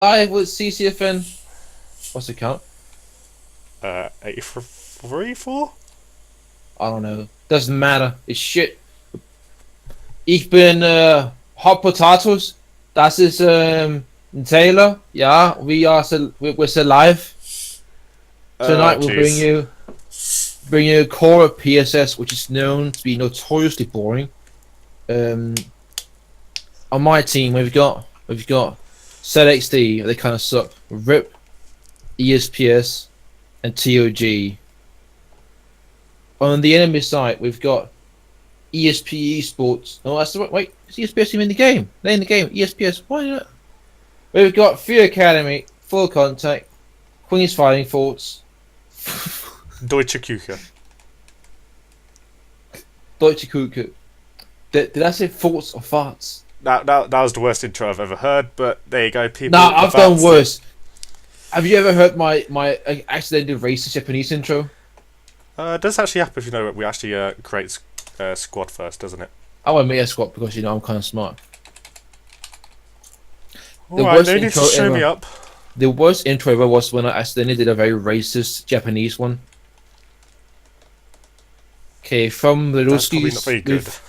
Live with CCFN. What's the count? 83, 4? I don't know. Doesn't matter. It's shit. Ich bin hot potatoes. Das ist Taylor. Yeah, we're still live. Tonight we'll bring you core PSS, which is known to be notoriously boring. On my team, we've got ZXD. They kind of suck. RIP, ESPS, and TOG. On the enemy side, we've got ESP Esports. Oh, that's the right. Wait, is ESPS even in the game? They're in the game. ESPS. Why not? We've got Free Academy, Full Contact, Queen's Fighting Thoughts, Deutsche Küche. Deutsche Kuku. Did I say thoughts or farts? That was the worst intro I've ever heard, but there you go, people. Nah, I've done worse. Have you ever heard my accidental racist Japanese intro? It does actually happen if you know we actually create squad first, doesn't it? I won't make a squad because I'm kind of smart. Alright, no need to show me up. The worst intro ever was when I accidentally did a very racist Japanese one. Okay, from the Ruskis,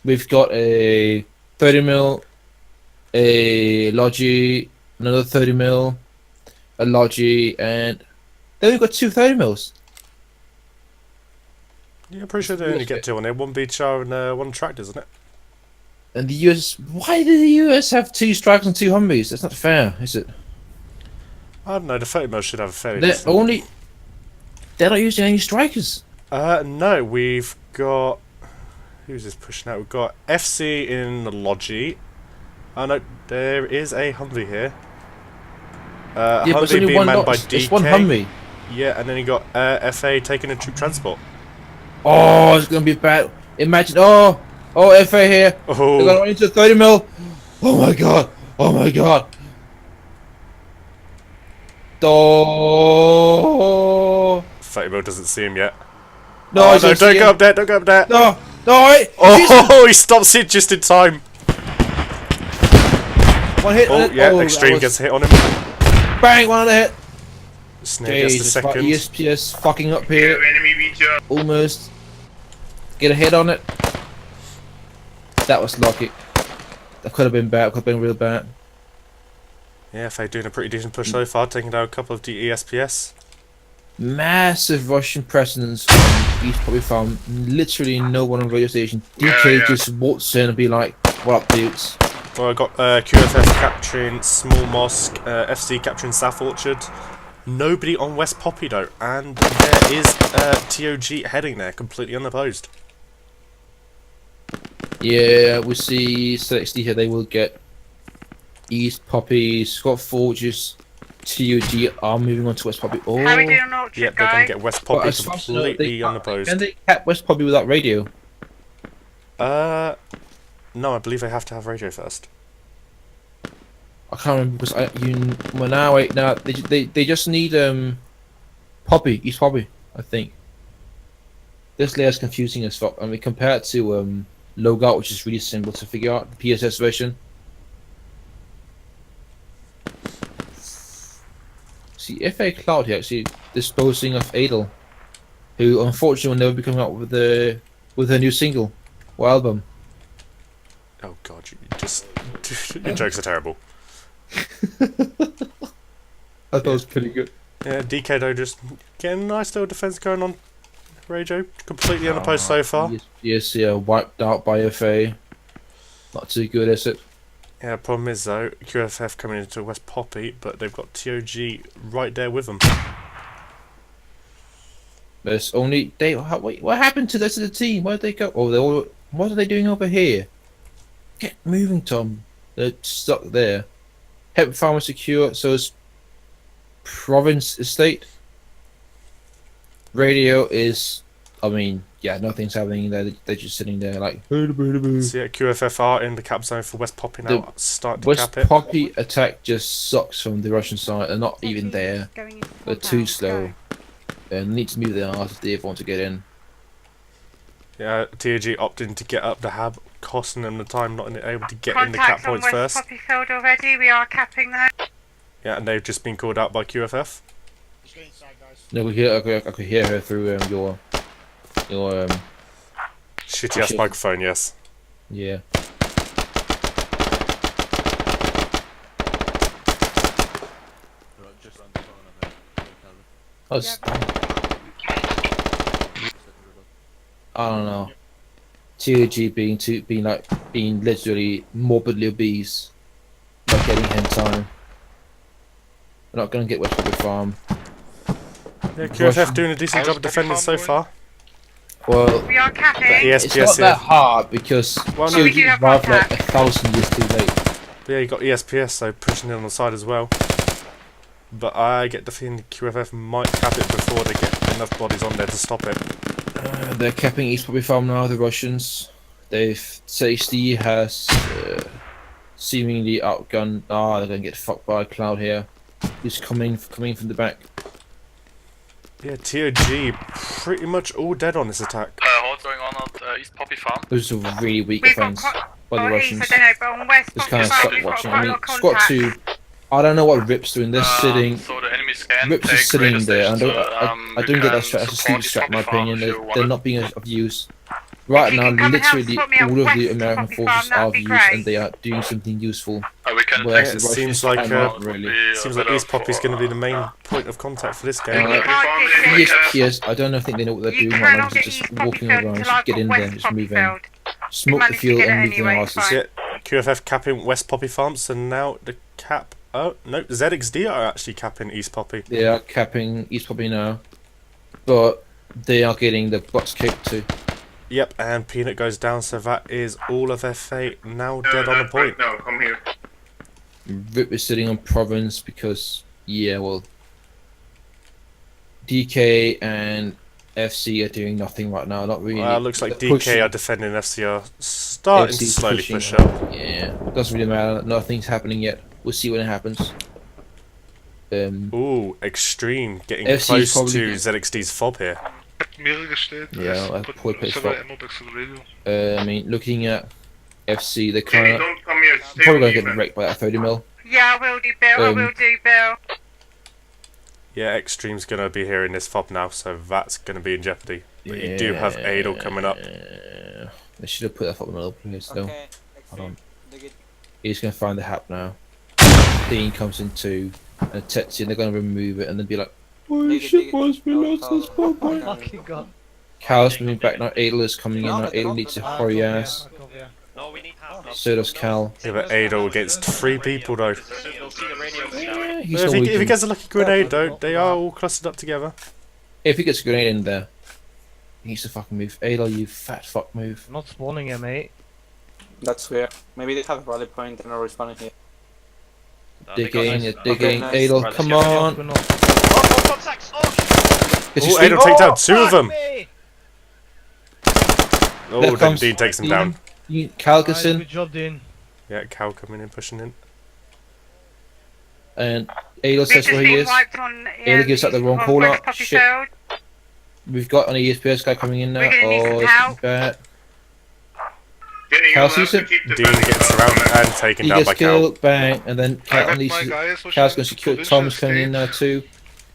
we've got a 30mm, a Logi, another 30mm, a Logi, and then we've got two 30mm. Yeah, I'm pretty sure they only get two on there. One BHR and one tractor, isn't it? And the US, why did the US have two strikes and two Humvees? That's not fair, is it? I don't know, the 30mm should have a fairly They're not using any strikers. No, we've got... Who's this pushing out? We've got FC in the Logi. Oh no, there is a Humvee here. Yeah, Humvee being manned by DK. It's one Humvee. Yeah, and then you got FA taking a troop transport. Oh, it's gonna be bad. Imagine, oh, FA here. Oh. They're gonna run into 30mm. Oh my god. Oh my god. Oh. 30mm doesn't see him yet. No, oh, no, don't go up there, don't go up there. No, wait. Oh, he stops it just in time. One hit. Oh, yeah, Extreme gets a hit on him. Bang, one on the hit. Snare gets the second. ESPS fucking up here. Almost. Get a hit on it. That was lucky. That could have been bad. Could have been real bad. Yeah, FA doing a pretty decent push so far, taking down a couple of ESPS. Massive Russian presence from East Poppy Farm. Literally no one on the radio station. DK just walks in and be like, "What up, dudes?" Well, I got QFF capturing Small Mosque, FC capturing South Orchard. Nobody on West Poppy though, and there is TOG heading there, completely unopposed. Yeah, we see ZXD here. They will get East Poppy, Scott Forges, TOG are moving on to West Poppy. Oh, how are we doing, Orchard, yeah, they're going to get West Poppy completely unopposed. Can they cap West Poppy without radio? No, I believe they have to have radio first. I can't remember because they just need Poppy, East Poppy, I think. This layer's confusing as fuck. I mean, compared to Logout, which is really simple to figure out, the PSS version. See, FA Cloud here actually disposing of Adel, who unfortunately will never be coming out with her new single or album. Oh god, your jokes are terrible. I thought it was pretty good. Yeah, DK though just getting a nice little defense going on. Radio completely unopposed so far. Yes, yeah, wiped out by FA. Not too good, is it? Yeah, problem is though, QFF coming into West Poppy, but they've got TOG right there with them. There's only wait, what happened to the rest of the team? Where did they go? Oh, what are they doing over here? Get moving, Tom. They're stuck there. Hemp farmer secure, so is Province Estate. Radio is, I mean, yeah, nothing's happening there. They're just sitting there like. So yeah, QFF are in the cap zone for West Poppy now. Starting to West cap it. Poppy attack just sucks from the Russian side. They're not even there. They're too slow. And need to move their arse if they want to get in. Yeah, TOG opting to get up the hab, costing them the time, not able to get in the cap points first. Contacts on West Poppyfield already. We are capping there. Yeah, and they've just been called out by QFF. No, I could hear her through your Shitty ass microphone, yes. yeah. Oh, I don't know. TOG being literally morbidly obese, not getting hand time. We're not gonna get West Public Farm. Yeah, QFF doing a decent job of defending so far. Well, We are capping. it's not that hard because Well, no, TOG arrived like 1,000 years too late. Yeah, you got ESPS, so pushing in on the side as well. But I get the feeling QFF might cap it before they get enough bodies on there to stop it. They're capping East Public Farm now, the Russians. Tasty has seemingly outgunned. They're gonna get fucked by Cloud here. He's coming from the back. Yeah, TOG pretty much all dead on this attack. What's going on at East Poppy Farm? Those are really weak We've got defense by the Russians. I don't know, but on West Just kind of Poppy stuck Farm, we've got watching. quite I a mean, lot of Squad contact. 2. I don't know what Rip's doing. They're sitting. So the enemy scan Rips is sitting there. I don't get that strat as a support stupid strat, in my Poppy Farm opinion. if you They're want not being of use. Right you now, can come and help literally support me on all of the West American Poppy forces Farm, are of that'd be use, great. and they are it something useful. We can Whereas attack the it seems Russians like, are not really. Seems like East Poppy's going to be the main point of contact for this game. Yes, I don't think they know what they're You doing right now. cannot They're get just East walking Poppyfield around, until just I've get got in there, West just move in. Poppyfield. Smoke the managed to field get it and move their anyway, asses. fine. Yeah, QFF capping West Poppy Farm, so now the cap... Oh, no, ZXD are actually capping East Poppy. They are capping East Poppy now, but they are getting the butts kicked too. Yep, and Peanut goes down, so that is all of their fate now dead on the point. No, come here. Rip is sitting on Province because, yeah, well, DK and FC are doing nothing right now. Not really. Looks like They're DK pushing. are defending FCR, starting to FC's slowly pushing push up. up. Yeah, doesn't really matter. Nothing's happening yet. We'll see when it happens. Ooh, Extreme getting FC's close probably to good. ZXD's fob here. Yeah, I poor place fob. I mean, looking at FC, they're Jenny, kind of don't come here. Stay probably with going to me, get man. wrecked by that 30 mil. Yeah, I will do, Bill. I will do, Bill. Yeah, Extreme's going to be here in this fob now, so that's going to be in jeopardy. But you do have Adel coming up. They should have put that 30 mil up here still. Okay, Hold on. they get He's going to find the hap now. Dean comes in too, and Tetsu, and they're going to remove it, and then be like, oh dig it, shit, dig it. boys, we Oh, lost this ball point. Fucking god. Cal's moving back now, Adel is coming in now, Adel needs to hurry ass. No, we need half. So does Cal. Yeah, but Adel against 3 people though. You'll see the radio Yeah, he's Well, if, not he, if he weak. gets a lucky grenade though, they are all clustered up together. If he gets a grenade in there, he needs to fucking move. Adel, you fat fuck, move. I'm not spawning here, mate. That's weird. Maybe they have a rally point and are respawning here. Digging, you're digging. nice. Adel, come on. We're not. Oh, contacts! Oh, Gets Oh, his Adel feet- take down 2 of them! Me! Oh, There then comes Dean takes them down. Cal Nice, gets in, good job, Dean. Yeah, Cal coming in, pushing in. and Adel We've says just where he been is. wiped on. Adel gives up the wrong on call West out. Shit. Poppyfield. We've got an ESPS guy coming in now. We're gonna need some Oh, it's help. bad. Jenny, Cal you'll have sees to it. keep Dean defending gets your surrounded opponent. and taken He down gets by Cal. killed, bang, and then Cal needs to, Cal's going to secure Tom's coming in now too.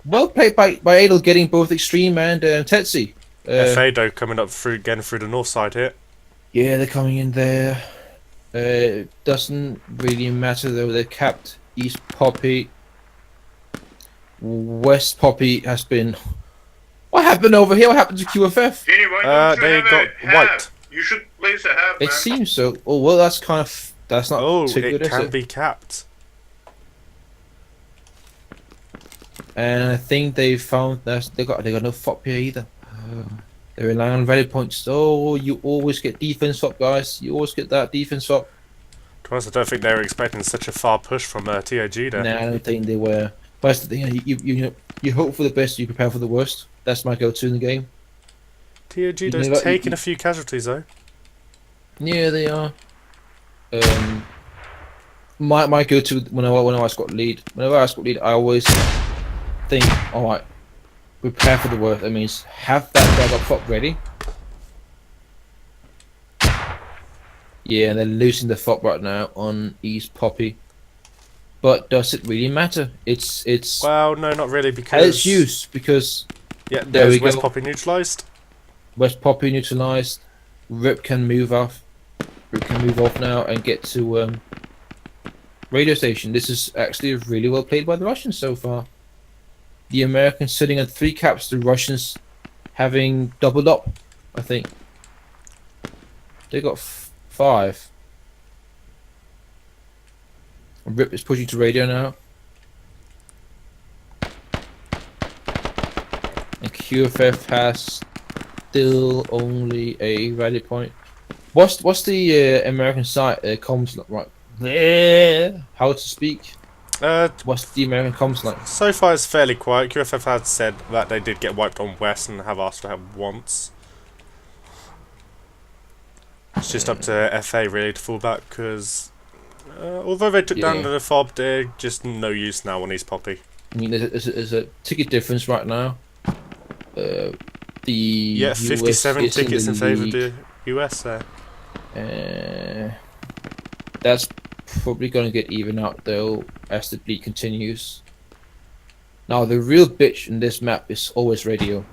Well played by Adel, getting both Extreme and Tetsu. Fado coming up through again through the north side here. Yeah, they're coming in there. Doesn't really matter though. They're capped East Poppy. West Poppy has been. What happened over here? What happened to QFF? Jenny, why don't you They have got a wiped. hat? You should place a hat, man. It seems so. Oh well, that's kind of. That's not Oh, too good, it is can it? be capped. And I think they found that they got no FOP here either. They're relying on rally points. Oh, you always get defense FOP, guys. You always get that defense FOP. To be honest, I don't think they were expecting such a far push from TOG there. Nah, I don't think they were. But that's the thing. You hope for the best. You prepare for the worst. That's my go-to in the game. TOG You does know what, taking you- a few casualties though. Yeah, they are. My go-to whenever I squad lead, I always think, all right, prepare for the worst. That means have that backup FOP ready. Yeah, and they're losing the FOP right now on East Poppy. But does it really matter? It's Well, no, not really, has because its use because yeah, There there's we West go. Poppy neutralized. West Poppy neutralized. Rip can move off. Rip can move off now and get to radio station. This is actually really well played by the Russians so far. The Americans sitting at 3 caps. The Russians having doubled up. I think they got 5. Rip is pushing to radio now. And QFF has still only a rally point. What's the American side comms like? Right there, how to speak? What's the American comms like? So far it's fairly quiet. QFF had said that they did get wiped on West and have asked for help once. It's just up to FA really to fall back because although they took down the fob, they're just no use now on East Poppy. I mean, there's a ticket difference right now. The 57 US tickets in favour of league. the US there. That's probably going to get even out though as the bleed continues. Now the real bitch in this map is always radio.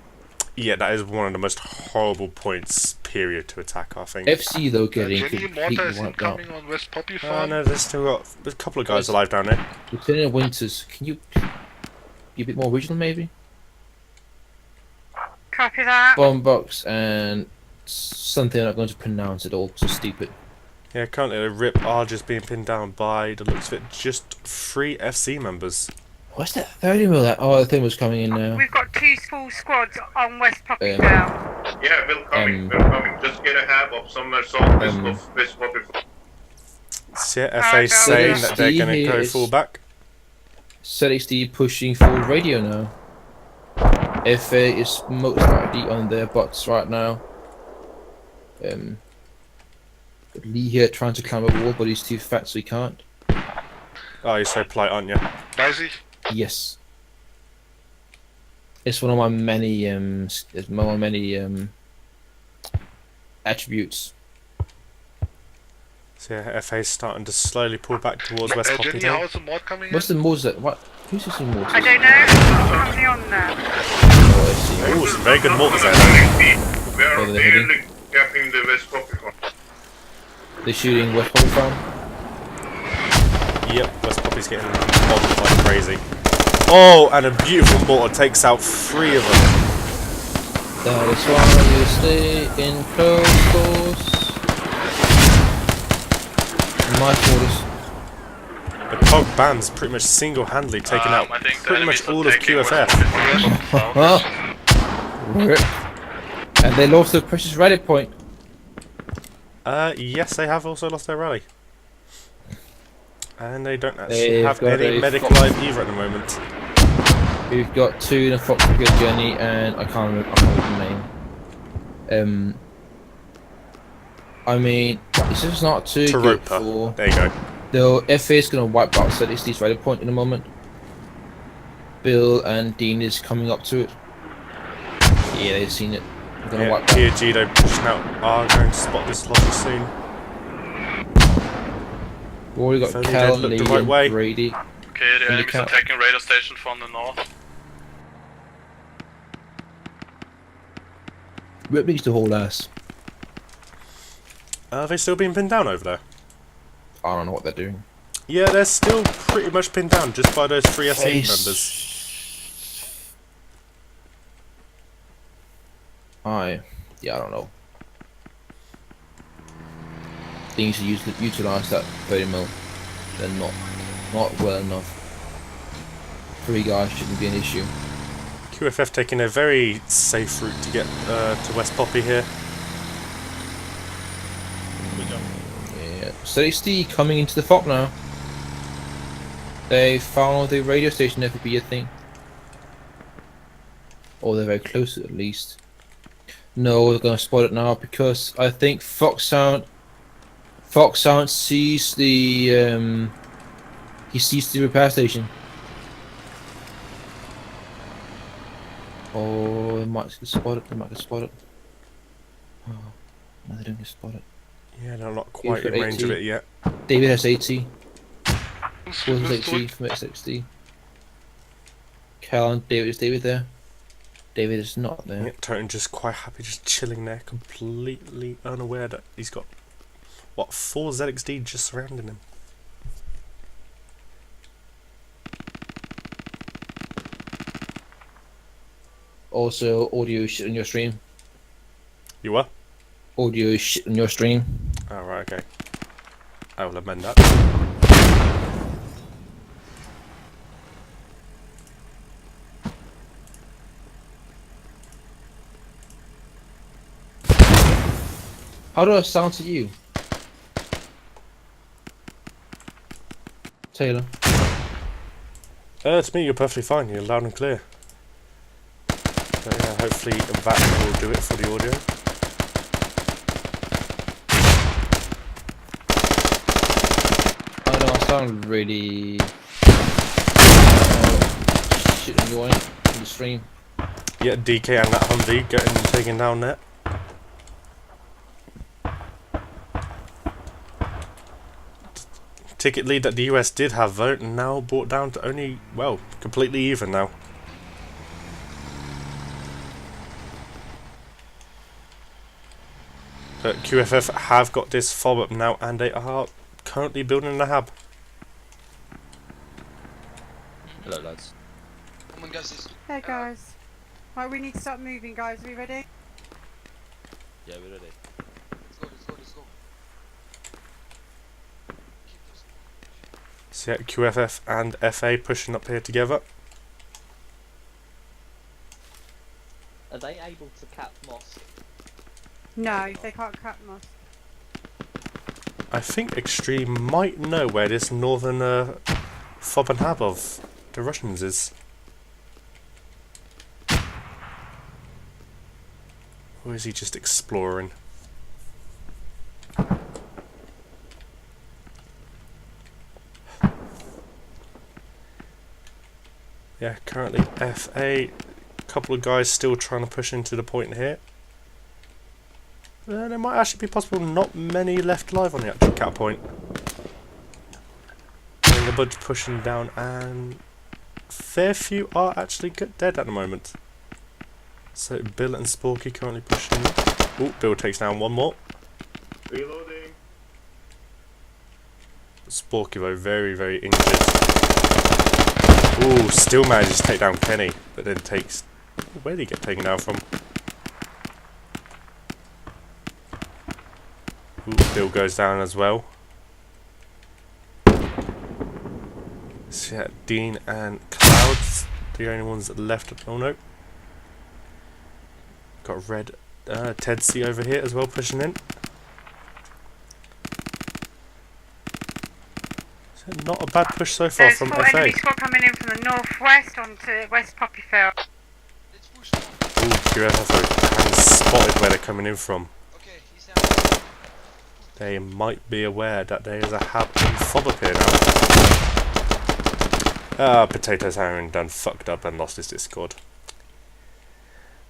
Yeah, that is one of the most horrible points, period, to attack, I think. FC though getting Jenny Mortar completely is wiped out. incoming on West Poppy Oh farm. no, there's still got a couple of guys alive down there. Lieutenant Winters, can you be a bit more original maybe? Copy that. Bomb box and something I'm not going to pronounce at all, so stupid. Yeah, currently the RIP are just being pinned down by the looks of it, just 3 FC members. What's that 30 mil that? Oh, the thing was coming in now. We've got 2 full squads on West Poppy Um, now. Yeah, we're coming. We're coming. Just get a half of somewhere southwest of West Poppy. So yeah, FA saying that they're going to go full back. ZXD pushing full radio now. FA is most likely on their butts right now. Lee here trying to climb a wall, but he's too fat, so he can't. Oh, you're so polite, aren't you? Daisy? Yes. It's one of my many attributes. So yeah, FA's starting to slowly pull back towards West Poppy Jenny, now. how's the mod coming What's in? the Morse that? What? Who's this in Morse? I don't know. I'm currently on there. Oh, I see. Ooh, some very good mortars there. We are Oh, they're barely capping the West Poppy farm. They're shooting West Poppy Farm. Yep, West Poppy's getting mobbed like crazy. Oh, and a beautiful mortar takes out 3 of them. That is why you stay in close quarters. My quarters. The COG band's pretty much single-handedly taken out I think the pretty much enemies are all of taking West QFF. Poppy. Rip. And they lost their precious rally point. Yes, they have also lost their rally. And they don't actually They've have got any a medic Fox. live either at the moment. We've got 2 in a Fox Brigade journey, and I can't remember the name. I mean, this is not too good Taropa. for. There you go. Though FA is going to wipe out ZXD's rally point in a moment. Bill and Dean is coming up to it. Yeah, they've seen it. They're going to Yeah, wipe that. TOG, though, pushing out, are going to spot this lobby soon. We've already got So they Cal, did look Lee, the right and way. Brady. Okay, the the enemies are cap. taking radio station from the north. Rip needs to haul ass. Are they still being pinned down over there? I don't know what they're doing. Yeah, they're still pretty much pinned down just by those 3 FC members. Yeah, I don't know. They need to utilize that 30 mil. They're not well enough. 3 guys shouldn't be an issue. QFF taking a very safe route to get to West Poppy here. Yeah, ZXD coming into the FOP now. They found the radio station FPP, I think. Or they're very close to it, at least. No, they're gonna spot it now because I think Fox Sound sees the he sees the repair station. Oh, they might get spotted. They might get spotted. Oh, no, they don't get spotted. Yeah, they're not quite got in range of 80. it yet. David has 80. Wasn't 60 from at 60. Callan, David, is David there? David is not there. Yeah, Toten just quite happy, just chilling there, completely unaware that he's got, what, 4 ZXD just surrounding him. Also, audio shit on your stream. You what? Audio shit on your stream. Oh, right, okay. I will amend that. How do I sound to you? Taylor. To me, you're perfectly fine. You're loud and clear. So, yeah, hopefully that will do it for the audio. I know I sound really shit on your end on the stream. Yeah, DK and that Humvee getting taken down there. Ticket lead that the US did have though, now brought down to only, well, completely even now. But QFF have got this fob up now and they are currently building a hub. Hello lads. Come on guys. Hey guys. Right, we need to start moving, guys. Are we ready? Yeah, we're ready. Let's go. So yeah, QFF and FA pushing up here together. Are they able to cap mosque? No, they can't cut us. I think Extreme might know where this northern fob and hub of the Russians is. Or is he just exploring? Yeah, currently FA, couple of guys still trying to push into the point here. There might actually be possible not many left alive on the actual cap point. And the budge pushing down and fair few are actually dead at the moment. So Bill and Sporky currently pushing. Oh, Bill takes down one more. Reloading. Sporky though, very, very injured. Ooh, still manages to take down Kenny, but then takes... Where did he get taken down from? Ooh, Bill goes down as well. So yeah, Dean and Clouds, the only ones left. Oh no. Got Red, Ted C over here as well, pushing in. So not a bad push so far There's from 4 FA. enemy squad coming in from the northwest onto West Poppyfield. Ooh, QFF has spotted where they're coming in from. Okay, he's down. They might be aware that there is a hub and fob up here now. Ah, Potatoes Aaron done fucked up and lost his Discord.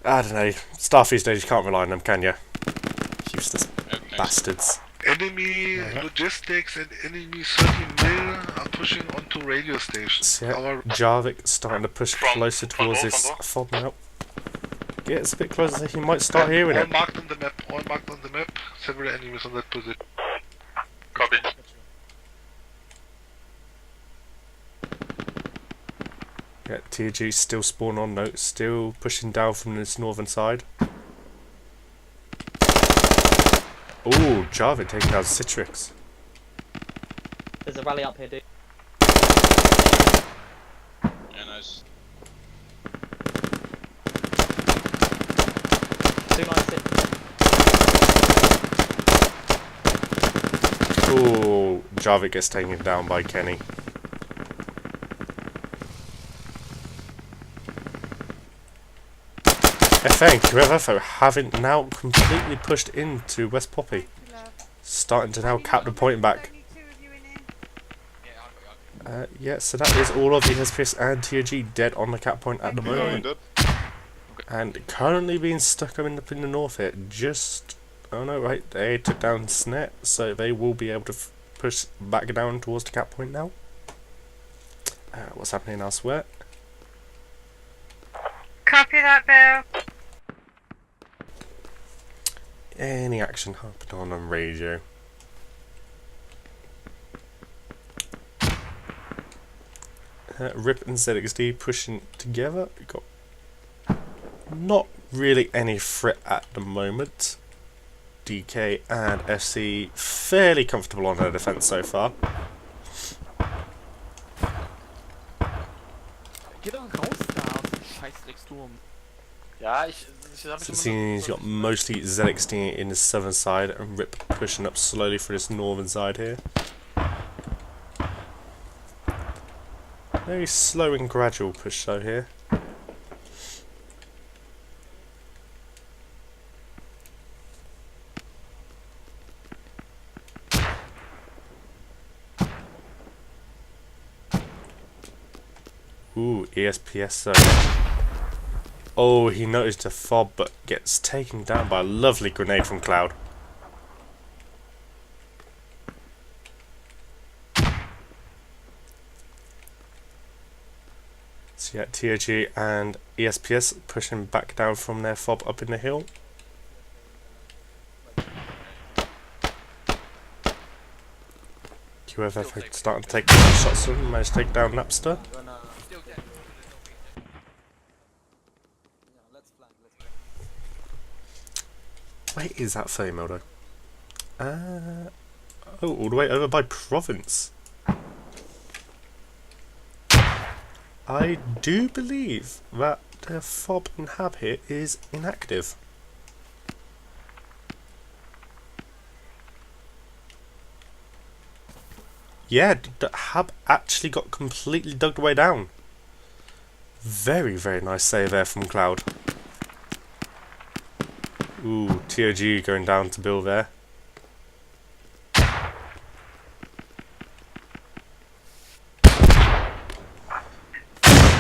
I don't know, Starfeast days, you can't rely on them, can you? Useless bastards. Enemy logistics and enemy 30 mil are pushing onto radio stations. So yeah, Jarvik starting to push closer towards this fob now. Gets a bit closer, he might start hearing All it. marked on the map, all marked on the map. Several enemies on that position. Copy. Yeah, TG still spawn on note, still pushing down from this northern side. Ooh, Jarvik taking down Citrix. There's a rally up here, dude. Yeah, nice. 296. Ooh, Jarvik gets taken down by Kenny. FA and QFFO having now completely pushed into West Poppy. Starting to now cap the point back. Yeah, so that is all of the SPS and TOG dead on the cap point at the moment. And currently being stuck up in the north here. Just, oh no, right, they took down Snet, so they will be able to push back down towards the cap point now. What's happening elsewhere? Copy that, Bill. Any action happening on radio? Rip and ZXD pushing together. We've got not really any threat at the moment. DK and FC fairly comfortable on their defense so far. Geh doch raus da aus dem scheiß Drecksturm. Ja, ich hab So he's got mostly ZXD in the southern side and Rip pushing up slowly through this northern side here. Very slow and gradual push though here. Ooh, ESPS though. Oh, he noticed a fob but gets taken down by a lovely grenade from Cloud. So yeah, TOG and ESPS pushing back down from their fob up in the hill. QFF starting to take shots from them, managed to take down Napster. Where is that female though? Oh, all the way over by Province. I do believe that the fob and hab here is inactive. Yeah, the hab actually got completely dug way down. Very, very nice save there from Cloud. Ooh, TOG going down to Bill there.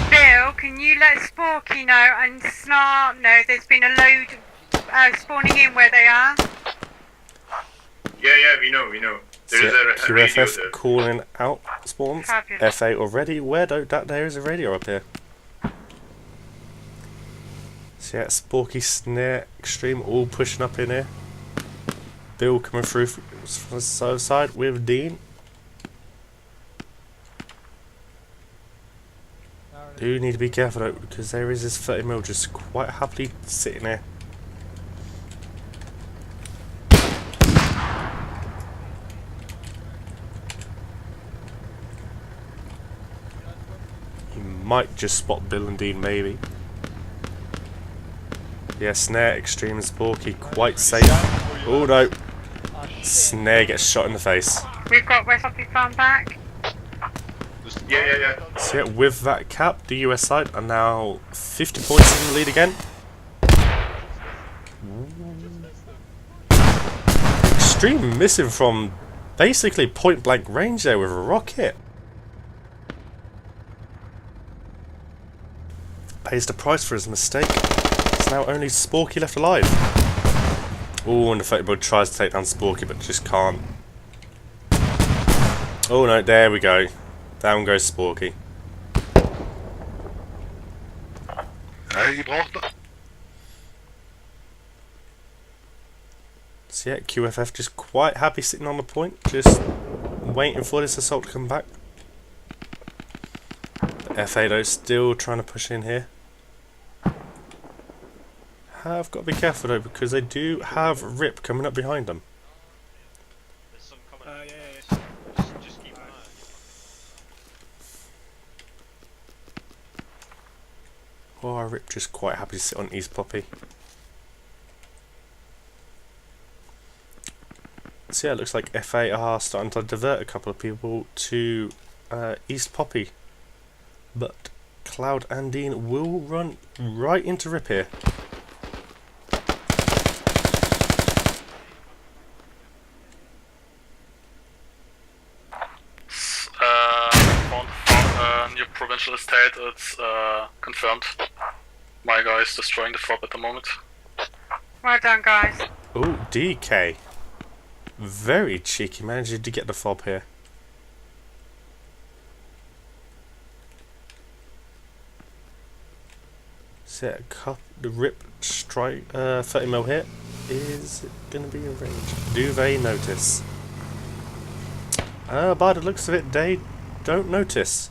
Bill, can you let Sporky know and Snark know there's been a load spawning in where they are? Yeah, we know. There is a radio QFF there. calling out spawns. Fabulous. FA already. Where though? That there is a radio up here. So yeah, Sporky, Snare, Extreme all pushing up in here. Bill coming through from the south side with Dean. Do need to be careful though, because there is this 30mm just quite happily sitting there. You might just spot Bill and Dean maybe. Yeah, Snare, Extreme and Sporky quite safe. Oh no! Snare gets shot in the face. We've got West Poppy Farm back. Yeah. So yeah, with that cap, the US side are now 50 points in the lead again. Extreme missing from basically point blank range there with a rocket. Pays the price for his mistake. It's now only Sporky left alive. Oh, and the 30 tries to take down Sporky but just can't. Oh no, there we go. Down goes Sporky. Je braucht noch. So yeah, QFF just quite happy sitting on the point, just waiting for this assault to come back. The FA though still trying to push in here. Have got to be careful though because they do have Rip coming up behind them. There's some coming. Yeah. Just keep an eye on you. Oh, Rip just quite happy to sit on East Poppy. So yeah, it looks like FA are starting to divert a couple of people to East Poppy. But Cloud and Dean will run right into Rip here. On your provincial estate, it's confirmed. My guy is destroying the fob at the moment. Well done, guys. Oh, DK. Very cheeky, managing to get the fob here. So yeah, the rip strike 30mm hit. Is it going to be in range? Do they notice? By the looks of it, they don't notice.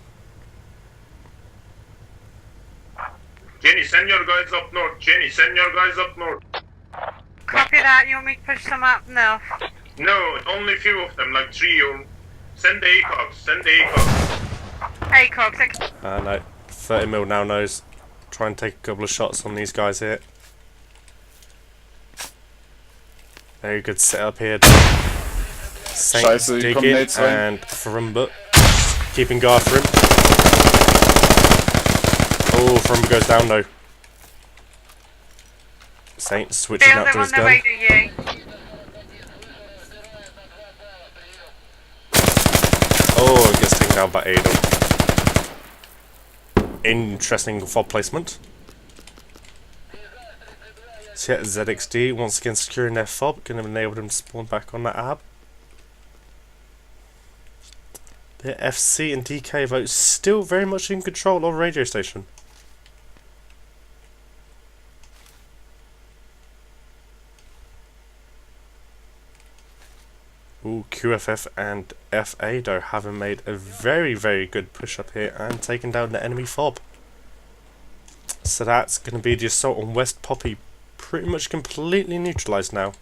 Jenny, send your guys up north. Jenny, send your guys up north. Copy that. You want me to push some up north? No, only a few of them, like 3 or... Send the ACOGs, send the ACOGs. ACOGs. No, 30mm now knows. Try and take a couple of shots on these guys here. Very good setup here. Saint digging and Frumba keeping guard for him. Oh, Frumba goes down though. Saint switching out to his gun. Oh, it gets taken down by Adel. Interesting fob placement. So yeah, ZXD once again securing their fob, going to enable them to spawn back on that ab. The FC and DK votes still very much in control of radio station. Ooh, QFF and FA though having made a very, very good push up here and taken down the enemy fob. So that's going to be the assault on West Poppy pretty much completely neutralised now.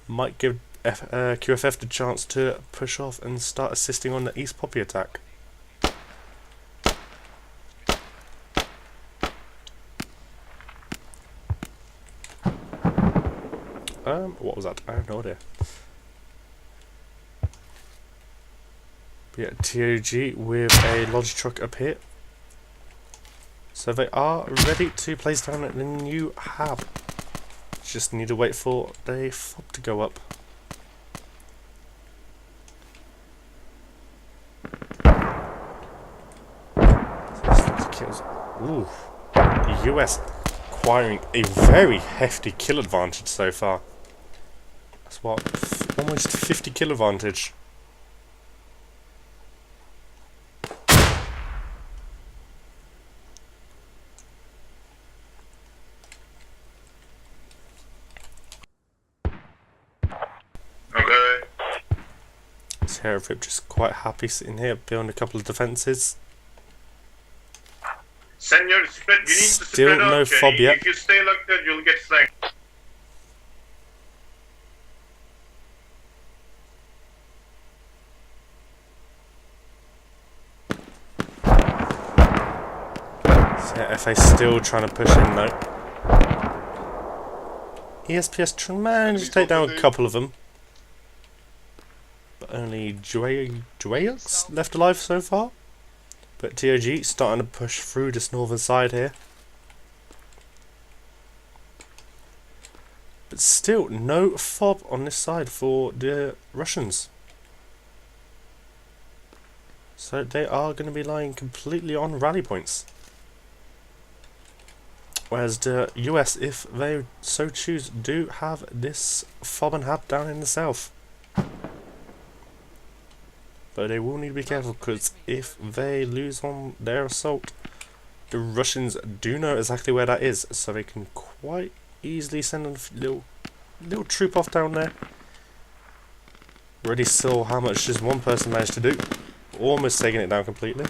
Might give QFF the chance to push off and start assisting on the East Poppy attack. What was that? I have no idea. But yeah, TOG with a Logi truck up here. So they are ready to place down the new hab. Just need to wait for the fob to go up. Ooh, the US acquiring a very hefty kill advantage so far. That's what, almost 50 kill advantage. Okay. Terrorfip just quite happy sitting here building a couple of defences. Send your spread. You need to Still spread no out, fob Jenny. yet. If you stay like that, you'll get flanked. So yeah, FA still trying to push in though. ESPS managed to take down a couple of them. But only Dwayux left alive so far. But TOG starting to push through this northern side here. But still no fob on this side for the Russians. So they are going to be lying completely on rally points. Whereas the US, if they so choose, do have this fob and hab down in the south. But they will need to be careful, because if they lose on their assault, the Russians do know exactly where that is, so they can quite easily send a little troop off down there. Already saw how much just one person managed to do, almost taking it down completely.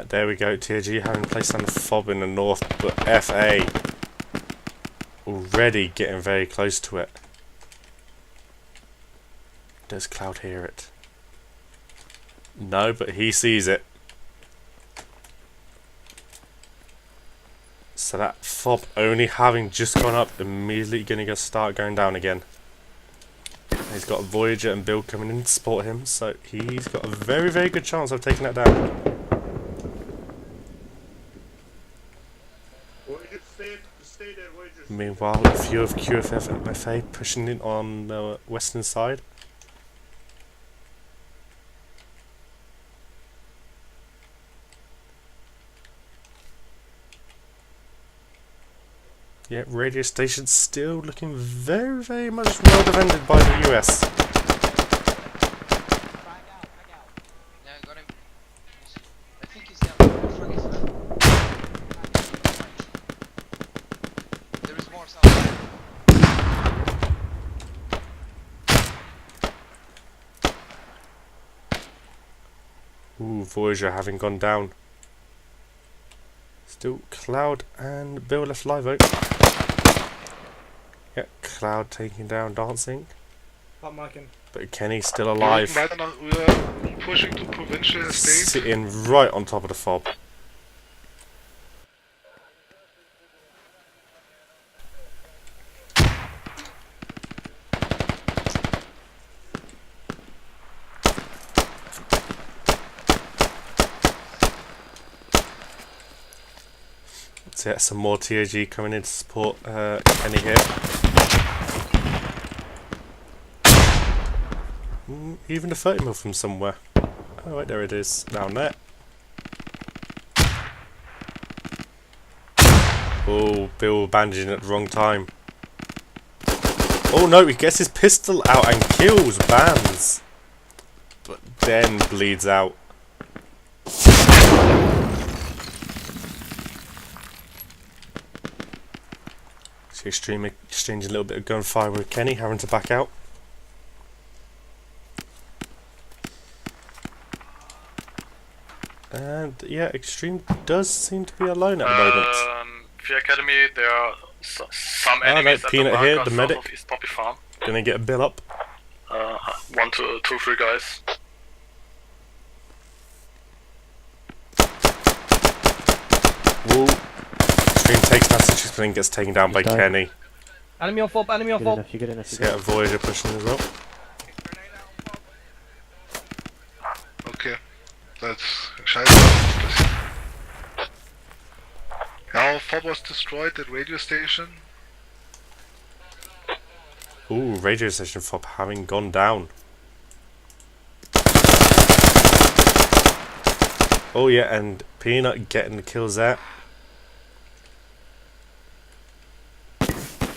There we go, TOG having placed down the fob in the north, but FA already getting very close to it. Does Cloud hear it? No, but he sees it. So that fob only having just gone up, immediately going to start going down again. He's got Voyager and Bill coming in to support him, so he's got a very, very good chance of taking that down. Meanwhile, a few of QFF and FA pushing in on the western side. Yeah, radio station still looking very, very much well defended by the US. Yeah, got him. I think he's down. There is more south. Ooh, Voyager having gone down. Still Cloud and Bill left live out. Yeah, Cloud taking down Dancing. But Kenny's still alive. Right now, we are pushing to provincial estate. Sitting right on top of the fob. So yeah, some more TOG coming in to support Kenny here. Even a 30mm from somewhere. Oh wait, there it is, down there. Oh, Bill bandaging at the wrong time. Oh no, he gets his pistol out and kills Bands. But then bleeds out. So Extreme exchanging a little bit of gunfire with Kenny, having to back out. And yeah, Extreme does seem to be alone at the moment. The Academy, there are some no, enemies at the Peanut here, marker the south medic. of East Poppy Farm. Gonna get a bill up. 1, 2, 3 guys. Woo. Extreme takes message, but then gets taken down by Kenny. Enemy on fob, enemy on fob. You're good enough. So yeah, Voyager pushing as well. Okay, that's scheiße. Our fob was destroyed at radio station. Ooh, radio station fob having gone down. Oh yeah, and Peanut getting the kills there.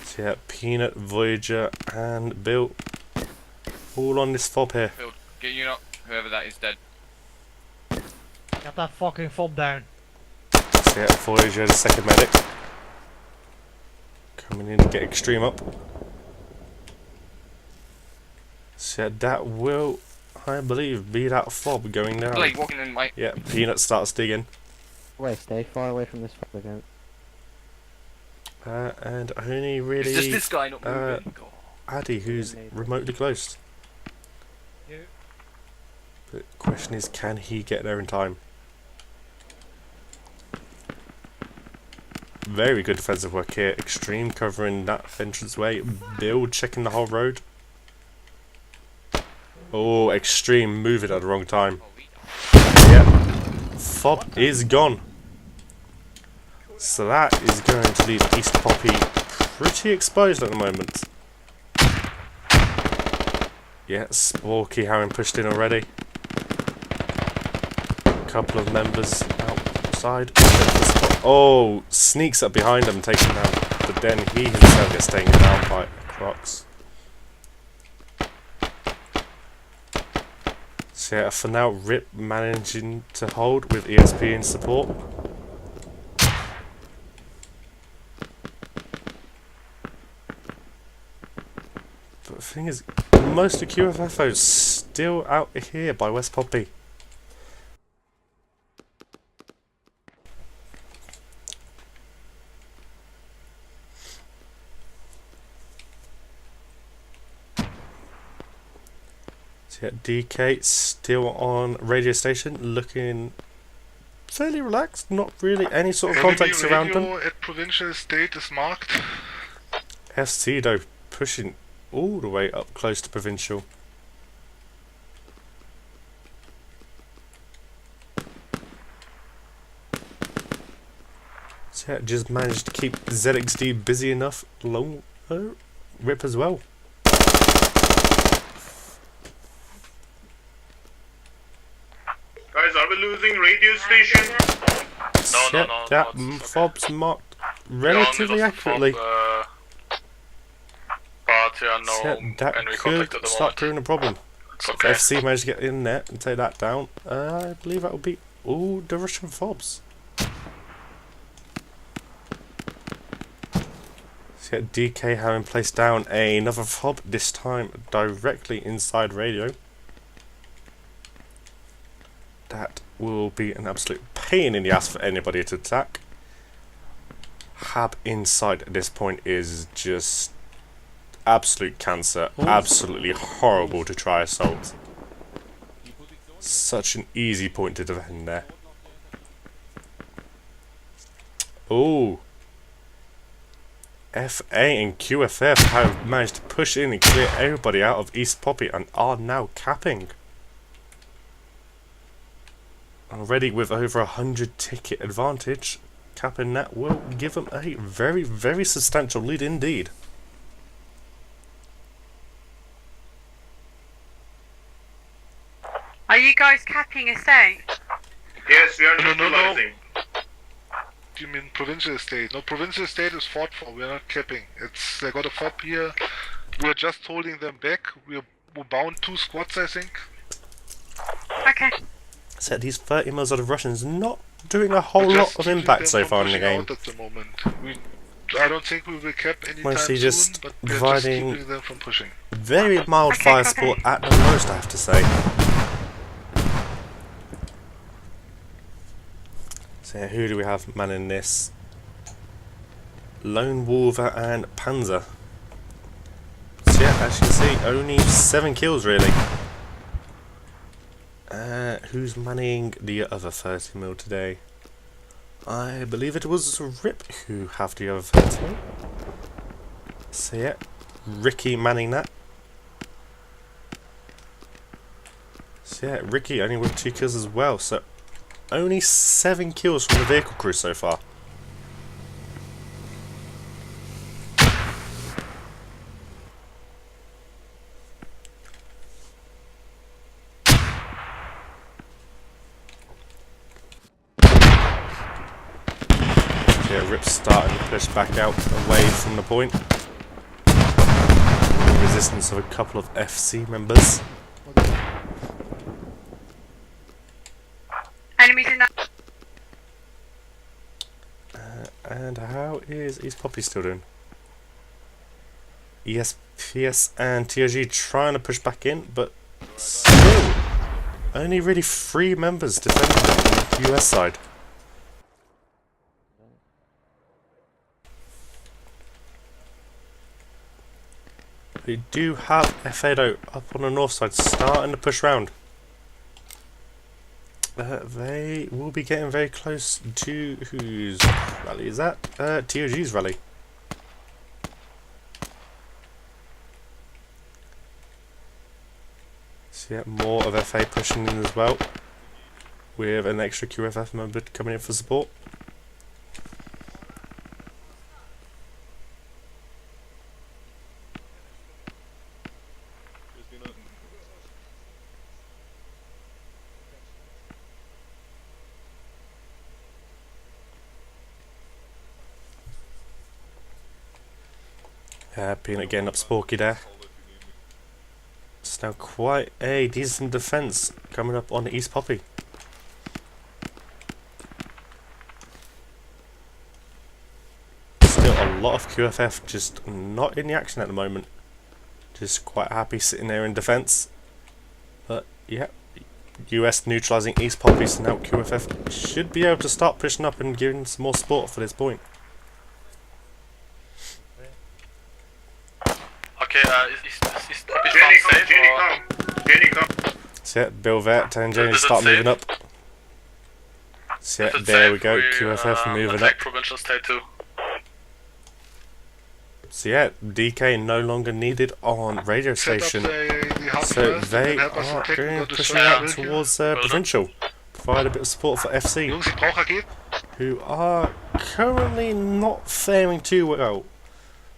So yeah, Peanut, Voyager, and Bill all on this fob here. Bill, get you up. Whoever that is dead. Get that fucking fob down. So yeah, Voyager, the second medic. Coming in to get Extreme up. So yeah, that will, I believe, be that fob going down. Blake walking in, mate. Yeah, Peanut starts digging. Stay far away from this fob again. And only really It's just this guy not moving. Addy who's remotely close. Yeah. The question is, can he get there in time? Very good defensive work here. Extreme covering that entranceway. Bill checking the whole road. Oh, Extreme moving at the wrong time. Yeah, fob is gone. So that is going to leave East Poppy pretty exposed at the moment. Yeah, Sporky having pushed in already. A couple of members outside. Oh, sneaks up behind him, taking him down. But then he himself gets taken down by Crocs. So yeah, for now, Rip managing to hold with ESP in support. But the thing is, most of QFFO's still out here by West Poppy. So yeah, DK still on radio station, looking fairly relaxed, not really any sort of context around them. At provincial state is marked. SC though, pushing all the way up close to provincial. So yeah, just managed to keep ZXD busy enough. Long Rip as well. Guys, are we losing radio station? No, That fob's marked. relatively accurately. But yeah, no That enemy could contact at the start moment. proving a problem. It's If okay. FC managed to get in there and take that down, I believe that would be all the Russian fobs. So DK having placed down another fob, this time directly inside radio. That will be an absolute pain in the ass for anybody to attack. Hab inside at this point is just absolute cancer, absolutely horrible to try assault. Such an easy point to defend there. Oh, FA and QFF have managed to push in and clear everybody out of East Poppy and are now capping. Already with over 100 ticket advantage, capping that will give them a very, very substantial lead indeed. Are you guys capping estate? Yes, we are No. neutralizing. Do you mean provincial estate? No, provincial estate is fought for. We are not capping. It's they got a fob here. We are just holding them back. We're bound 2 squads, I think. Okay. So these 30 mils of the Russians not doing a whole We're lot just of keeping impact them so from far in the pushing game. out at the moment. I don't think we will cap anytime Mostly soon, just but we're just providing keeping them from pushing. very mild Okay, fire okay. support at the most, I have to say. So who do we have manning this? Lone Wolver and Panzer. So yeah, as you can see, only 7 kills really. Who's manning the other 30 mil today? I believe it was Rip who have the other 30 mil. So yeah, Ricky manning that. So yeah, Ricky only with 2 kills as well, so only 7 kills from the vehicle crew so far. Yeah, Rip's starting to push back out away from the point. Resistance of a couple of FC members. Enemies in that. And how is East Poppy still doing? ESPS and TRG trying to push back in, but still only really 3 members defending on the US side. We do have FADO up on the north side starting to push round. They will be getting very close to whose rally is that? TOG's rally. So yeah, more of FA pushing in as well, with an extra QFF member coming in for support. Peanut getting up Sporky there. It's now quite a decent defence coming up on East Poppy. Still a lot of QFF just not in the action at the moment. Just quite happy sitting there in defence. But yeah, US neutralising East Poppy, so now QFF should be able to start pushing up and giving some more support for this point. Okay, is Jenny come. So yeah, Bill Vet and Jenny Is it start safe? moving up. So yeah, there we go, QFF moving up. Provincial state too. So yeah, DK no longer needed on radio station. The hub So first, they and help us are attack going with the pushing circle out here. towards provincial. Provide a bit of support for FC, Jungs, ich brauche Raketen. who are currently not faring too well.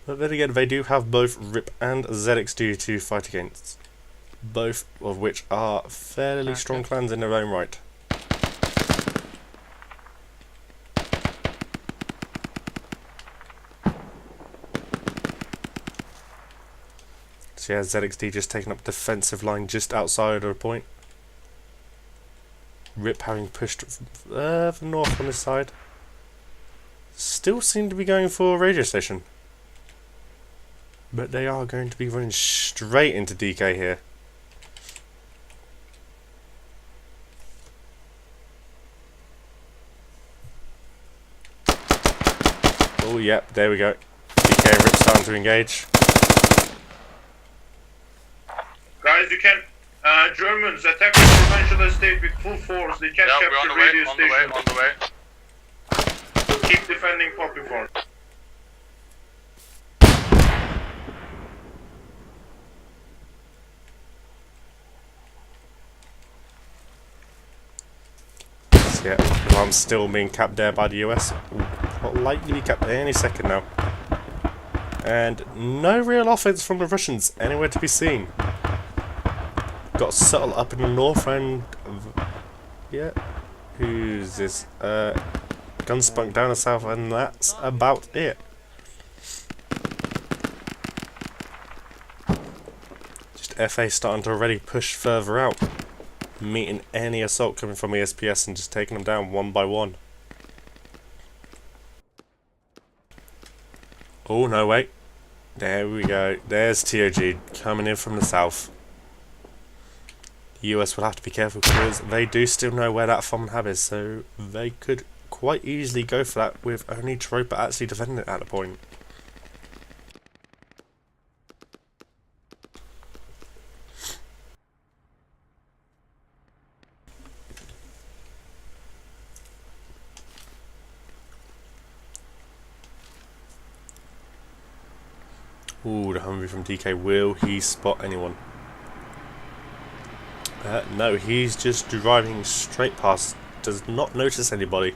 But then again, they do have both RIP and ZXD to fight against. Both of which are fairly strong clans in their own right. So, 10 up, the hub first, and help us attack with the circle here. yeah, DK no longer needed on radio station. So they are currently not faring too well. But then again, they do have both RIP and ZXD to fight against. Both of which are fairly strong clans in their own right. So yeah, ZXD just taking up defensive line just outside of the point. Rip having pushed further north on this side. Still seem to be going for a radio station. But they are going to be running straight into DK here. Oh, yep, there we go. DK and Rip starting to engage. Guys, you can. Germans attack the provincial estate with full force. They can't Yeah, capture we're on the radio way, station. on the way. So keep defending Poppy Farm. So yeah, I'm still being capped there by the US. Will likely be capped any second now. And no real offense from the Russians anywhere to be seen. Got subtle up in the north and yeah, who's this? Gunspunk down the south, and that's about it. Just FA starting to already push further out, meeting any assault coming from ESPS and just taking them down one by one. Oh no, wait. There we go. There's TOG coming in from the south. The US will have to be careful because they do still know where that FOM hub is, so they could quite easily go for that with only Tropa actually defending it at the point. Ooh, the Humvee from DK, will he spot anyone? No, he's just driving straight past, does not notice anybody.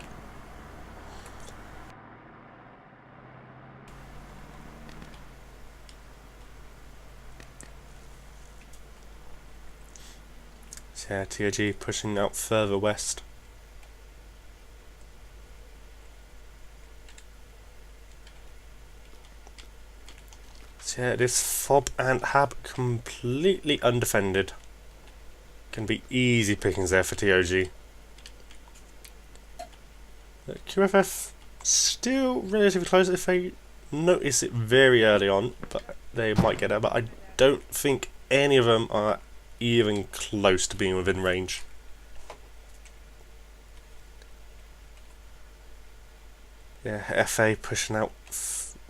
So yeah, TOG pushing out further west. So yeah, this FOB and HAB completely undefended. Can be easy pickings there for TOG. QFF still relatively close if they notice it very early on, but they might get it. But I don't think any of them are even close to being within range. Yeah, FA pushing out.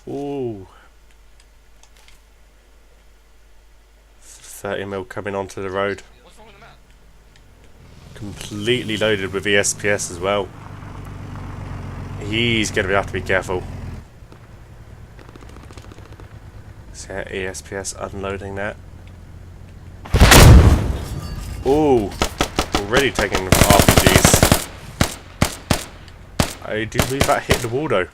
Ooh. 30 mil coming onto the road. Completely loaded with ESPS as well. He's going to have to be careful. So yeah, ESPS unloading that. Ooh, already taking RPGs. I do believe that hit the wall though.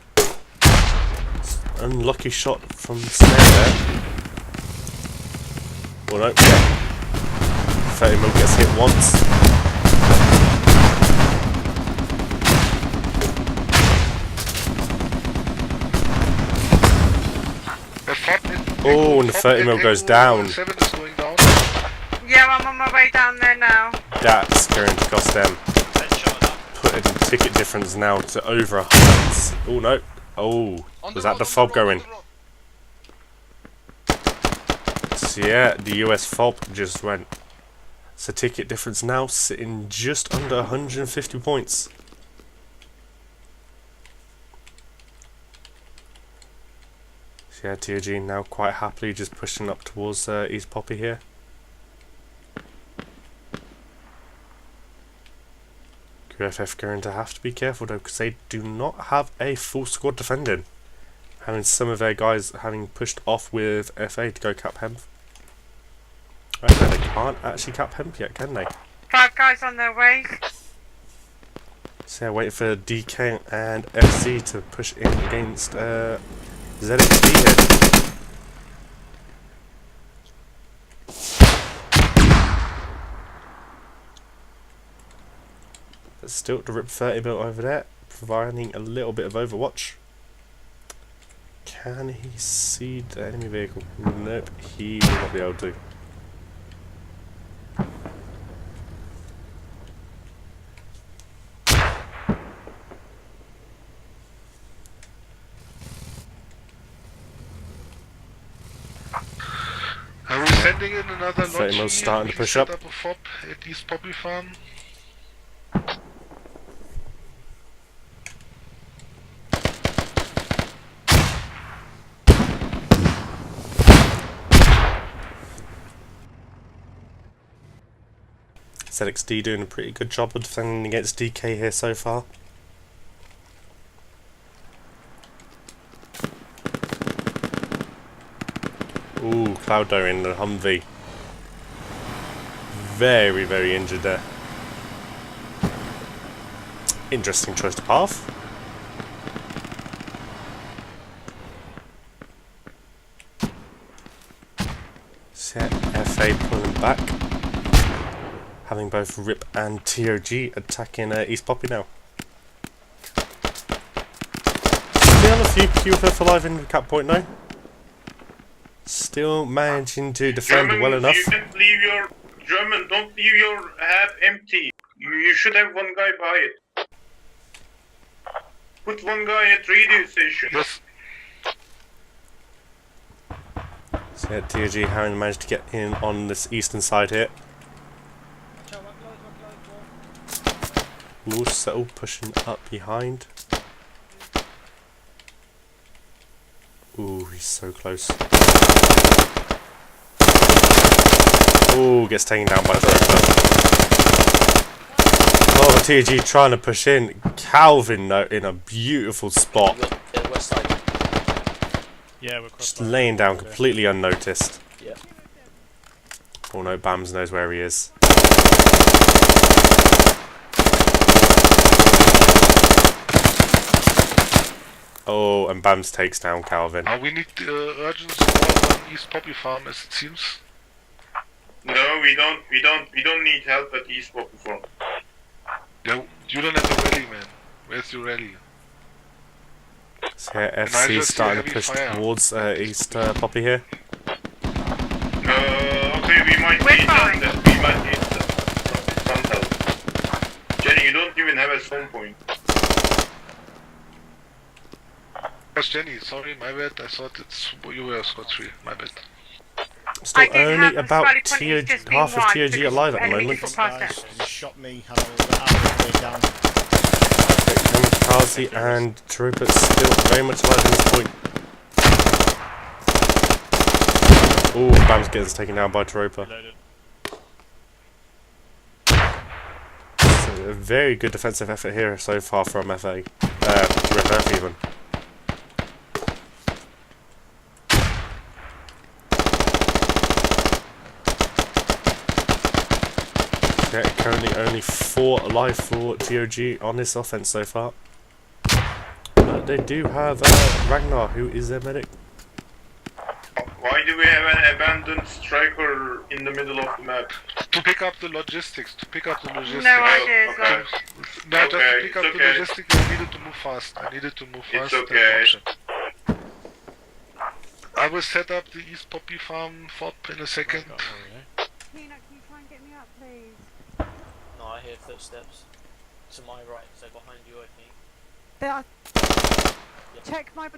Unlucky shot from Snare there. Oh no, yeah. 30 mil gets hit once. Oh, and the 30 mil goes down. Yeah, I'm on my way down there now. That's going to cost them. Putting ticket difference now to over 100. Oh no. Oh, was that the FOB going? So yeah, the US FOB just went. So ticket difference now sitting just under 150 points. So yeah, TOG now quite happily just pushing up towards East Poppy here. QFF going to have to be careful though, because they do not have a full squad defending. Having some of their guys having pushed off with FA to go cap hemp. Right, no, they can't actually cap hemp yet, can they? 5 guys on their way. So yeah, waiting for DK and FC to push in against ZXD here. But still to rip 30 mil over there, providing a little bit of overwatch. Can he see the enemy vehicle? Nope, he will not be able to. Are we sending in another Flamo's lodge? starting to push set up. a FOB at East Poppy Farm. ZXD doing a pretty good job of defending against DK here so far. Ooh, Cloudo in the Humvee. Very, very injured there. Interesting choice to path. Set FA pulling back. Having both RIP and TOG attacking East Poppy now. Still a few QFF alive in the cap point now. Still managing to defend German, well enough. You can't leave your German. Don't leave your half empty. You should have one guy by it. Put one guy at radio station. Yes. So yeah, TOG having managed to get in on this eastern side here. Also pushing up behind. Ooh, he's so close. Ooh, gets taken down by the Roper. Oh, TG trying to push in. Calvin, though, in a beautiful spot. West side. Yeah, we're Just laying down completely unnoticed. Yeah. Oh no, Bams knows where he is. Oh, and Bams takes down Calvin. We need urgent support on East Poppy Farm, as it seems. No, we don't need help at East Poppy Farm. Yeah, you don't have a rally, man. Where's your rally? So yeah, FC starting to push towards East Poppy here. Okay, we might need some help. Jenny, you don't even have a spawn point. Yes, Jenny, sorry, my bad. I thought you were Squad 3, my bad. Still only about half of TOG alive at the moment. Guys, you shot me and I was out way down. Kamikaze and Trooper still very much alive at this point. Oh, Bam's getting taken down by Trooper. So a very good defensive effort here so far from FA. RF even. Yeah, currently only 4 alive for TOG on this offense so far. But they do have Ragnar, who is their medic. Why do we have an abandoned striker in the middle of the map? To pick up the logistics, No ideas, okay. No, just to pick up the logistics, I needed to move fast. It's okay. I will set up the East Poppy Farm FOB in a second. Peanut, can you try and get me up, please? No, I hear footsteps. To my right, so behind you, I think. There are... Check my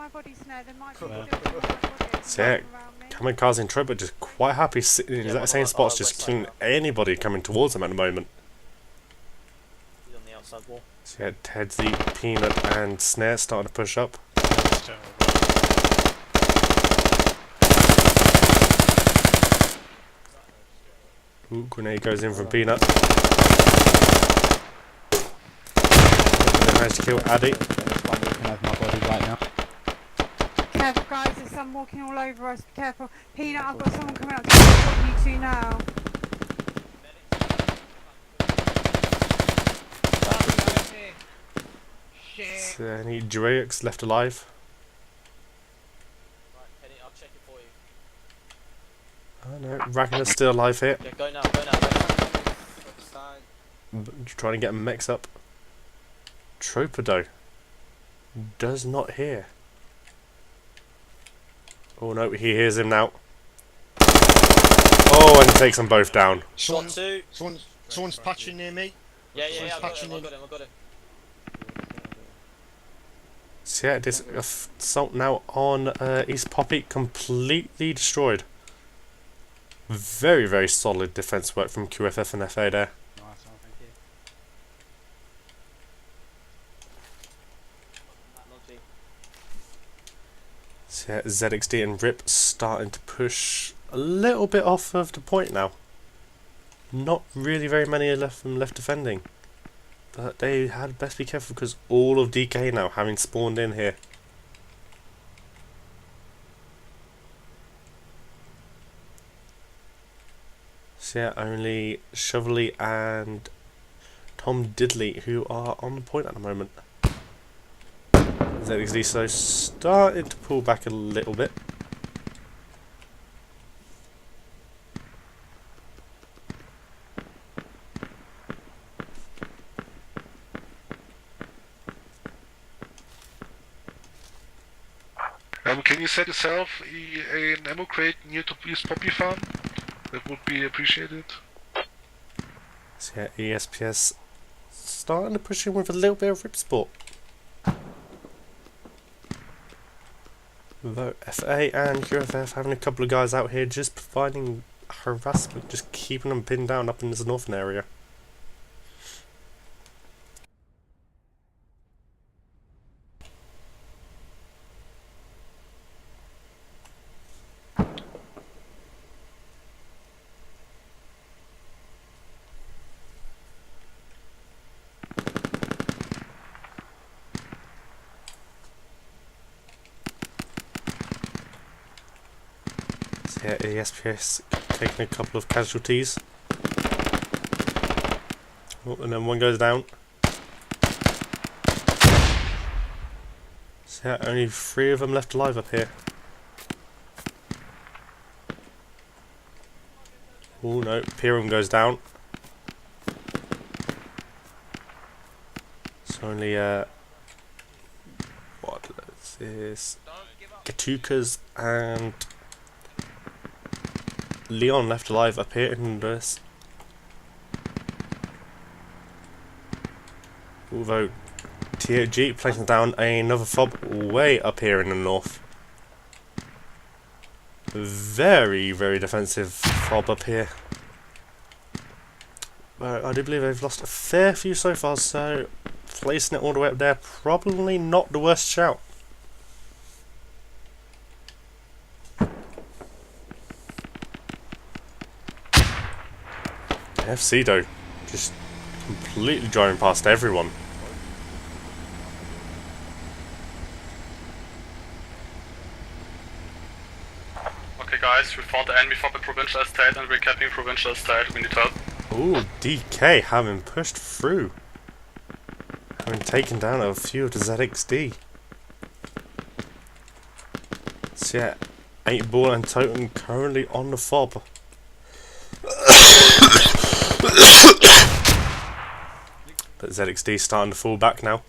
body, Snare. There might be still people on my body. So yeah, Kamikaze and Trooper just quite happy sitting in that same spot, just killing anybody coming towards them at the moment. He's on the outside wall. So yeah, Tedzy, Peanut and Snare starting to push up. Ooh, grenade goes in from Peanut. They managed to kill Addy. Careful, guys. There's some walking all over us. Careful. Peanut, I've got someone coming up to support you two now. So any Dreyx left alive? Right, Penny, I'll check it for you. Oh no, Ragnar's still alive here. Yeah, go now. Trying to get him mix up. Trooper though does not hear. Oh no, he hears him now. Oh, and he takes them both down. Someone's patching near me. Yeah, I got him. So yeah, this assault now on East Poppy, completely destroyed. Very, very solid defense work from QFF and FA there. So yeah, ZXD and RIP starting to push a little bit off of the point now. Not really very many left defending. But they had best be careful because all of DK now having spawned in here. So yeah, only Shovelly and Tom Diddley who are on the point at the moment. ZXD so starting to pull back a little bit. Can you set yourself an ammo crate near to East Poppy Farm? That would be appreciated. So yeah, ESPS starting to push in with a little bit of rip sport. Though FA and QFF having a couple of guys out here just providing harassment, just keeping them pinned down up in this northern area. Yeah, ESPS taking a couple of casualties. Oh, and then one goes down. So yeah, only 3 of them left alive up here. Oh no, Piram goes down. So only what is this? Gatukas and Leon left alive up here in this. Although TOG placing down another fob way up here in the north. Very, very defensive fob up here. But I do believe they've lost a fair few so far, so placing it all the way up there, probably not the worst shout. FC though, just completely driving past everyone. Okay guys, we found the enemy fob at Provincial Estate and we're capping Provincial Estate, we need help. Ooh, DK having pushed through. Having taken down a few of the ZXD. So yeah, 8 Ball and Totem currently on the fob. But ZXD starting to fall back now.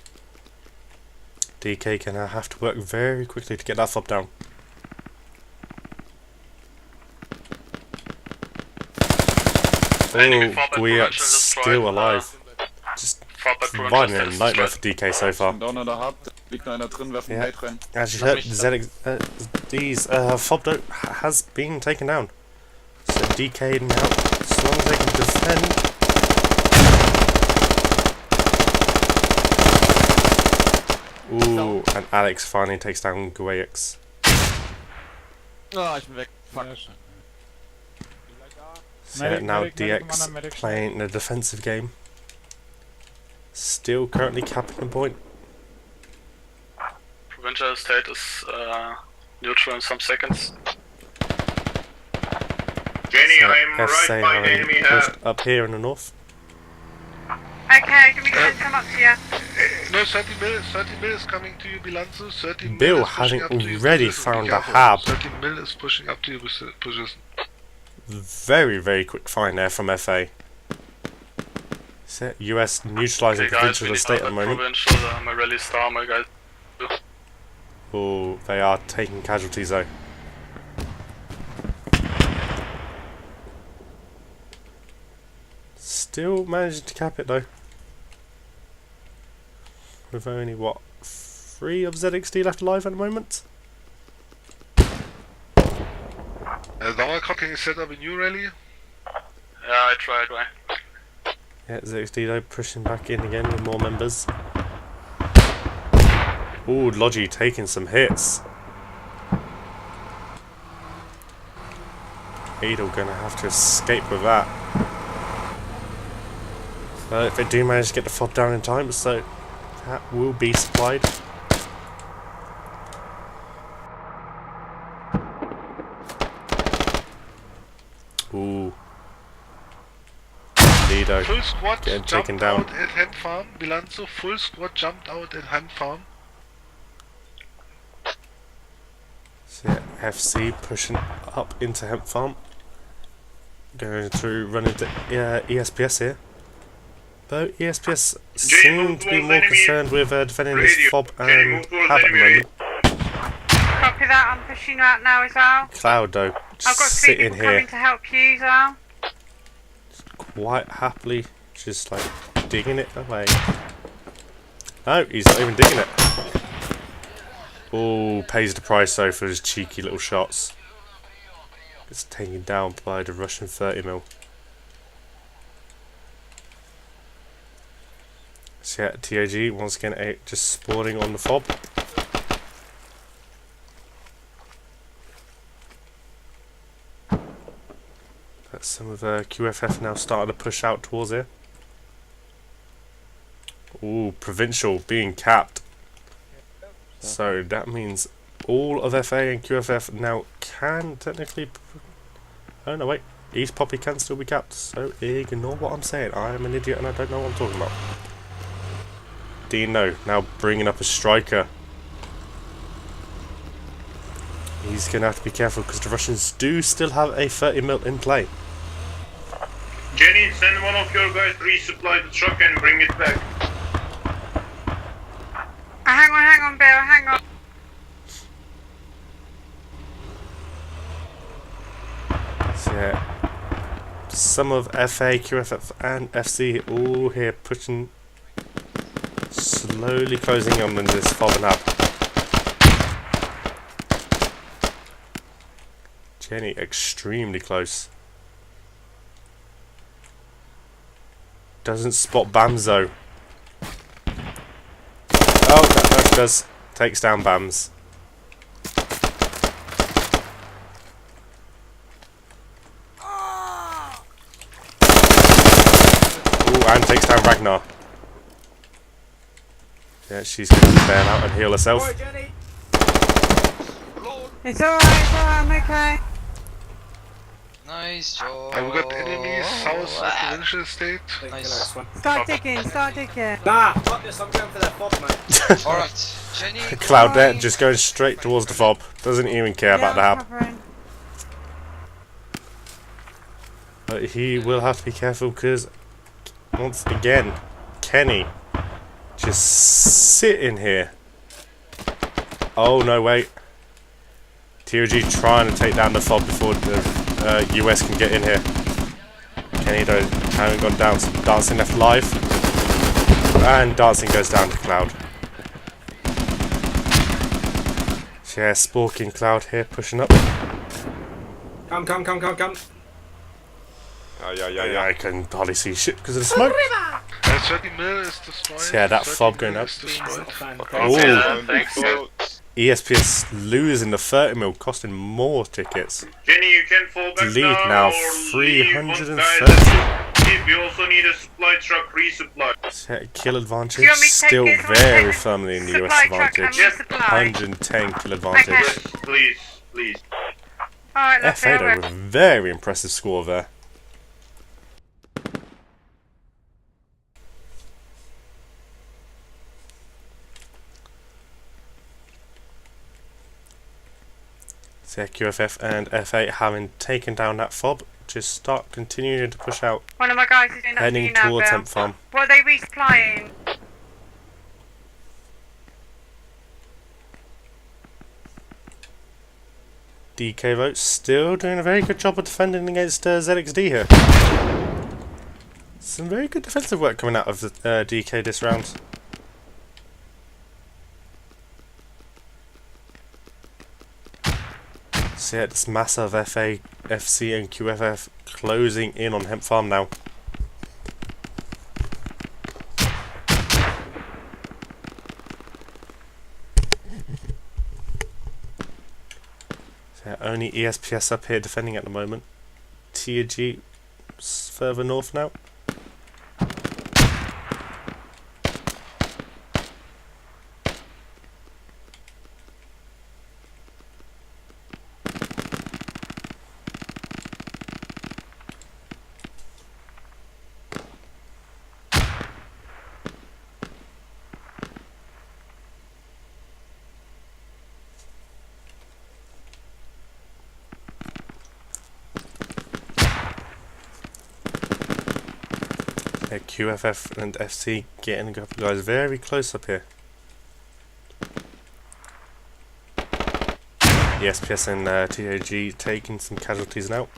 DK gonna have to work very quickly to get that fob down. Oh, Guyak's still alive. Just providing a nightmare for DK so far. Yeah, as you heard, ZXD's fob has been taken down. So DK now, as long as they can defend. Ooh, and Alex finally takes down Guayax. Oh, ich bin weg. Fuck. So now DX playing the defensive game. Still currently capping the point. Provincial Estate is neutral in some seconds. Jenny, So I'm right SA by the enemy pushed half. up here in the north. Okay, do we send some up to you? No, 30 mil is coming to you, Bilanzu. 30 mil Bill is pushing having up to you, already position. found Be a careful. hab. 30 mil is pushing up to your position. Very, very quick find there from FA. So US neutralising Okay guys, Provincial we need Estate help at the at moment. Provincial, my rally star, my guys. Oh, they are taking casualties though. Still managing to cap it though. With only, what, 3 of ZXD left alive at the moment? Laura, can you set up a new rally? Yeah, I tried, right? Yeah, ZXD though pushing back in again with more members. Ooh, Logi taking some hits. Adel gonna have to escape with that. If they do manage to get the fob down in time, so that will be supplied. Ooh. Lido Full squad getting jumped taken down. out at Hand Farm. Bilanzo, full squad jumped out at Hand Farm. So yeah, FC pushing up into Hemp Farm. Going to run into ESPS here. Though ESPS seem to be more concerned with defending this fob and hab at the moment. Copy that, I'm pushing you out now as well. Cloud though, I've got 3 sitting people here coming to help you as well. quite happily, just like digging it away. No, he's not even digging it. Oh, pays the price though for his cheeky little shots. Gets taken down by the Russian 30mm. So yeah, TAG once again just spawning on the fob. But some of QFF now starting to push out towards here. Ooh, Provincial being capped. So that means all of FA and QFF now can technically... Oh no, wait. East Poppy can still be capped, so ignore what I'm saying. I am an idiot and I don't know what I'm talking about. Dino now bringing up a striker. He's going to have to be careful because the Russians do still have a 30mm in play. Jenny, send one of your guys to resupply the truck and bring it back. Hang on, Bill, hang on. So yeah, some of FA, QFF and FC all here pushing, slowly closing on this fob and up. Jenny extremely close. Doesn't spot Bamzo. Oh, that does. Takes down Bams. Ooh, and takes down Ragnar. Yeah, she's going to bail out and heal herself. It's alright, I'm okay. Nice job. Have we got enemies south of Provincial Estate? Nice. Start digging, start digging. Nah, fuck this, I'm going for that fob, mate. Alright, Jenny. Cloud there, just going straight towards the fob. Doesn't even care about the hab. But he will have to be careful because, once again, Kenny just sitting here. Oh no, wait. TOG trying to take down the fob before the US can get in here. Kenny though having gone down, so Dancing left live. And Dancing goes down to Cloud. So yeah, Sporking Cloud here pushing up. Come. Yeah, I can hardly see shit because of the smoke. 30mm is destroyed. So yeah, that fob going up. Thanks. ESPS losing the 30mm, costing more tickets. Jenny, you can fall back Lead now or leave 330. We also need a supply truck resupply. So yeah, kill advantage Do you want me to still take this? very firmly in the US Supply truck advantage. and resupply. 110 kill advantage. Yes, please. Alright, let's FA go. though with a very impressive score there. So yeah, QFF and FA having taken down that fob, just start continuing to push out, One of my guys is doing that for heading you now, towards Bill. Hemp Farm. What are they resupplying? DK vote still doing a very good job of defending against ZXD here. Some very good defensive work coming out of the DK this round. So yeah, this massive FA, FC and QFF closing in on Hemp Farm now. So yeah, only ESPS up here defending at the moment. TG further north now. QFF and FC getting a couple of guys very close up here. ESPS and TAG taking some casualties now.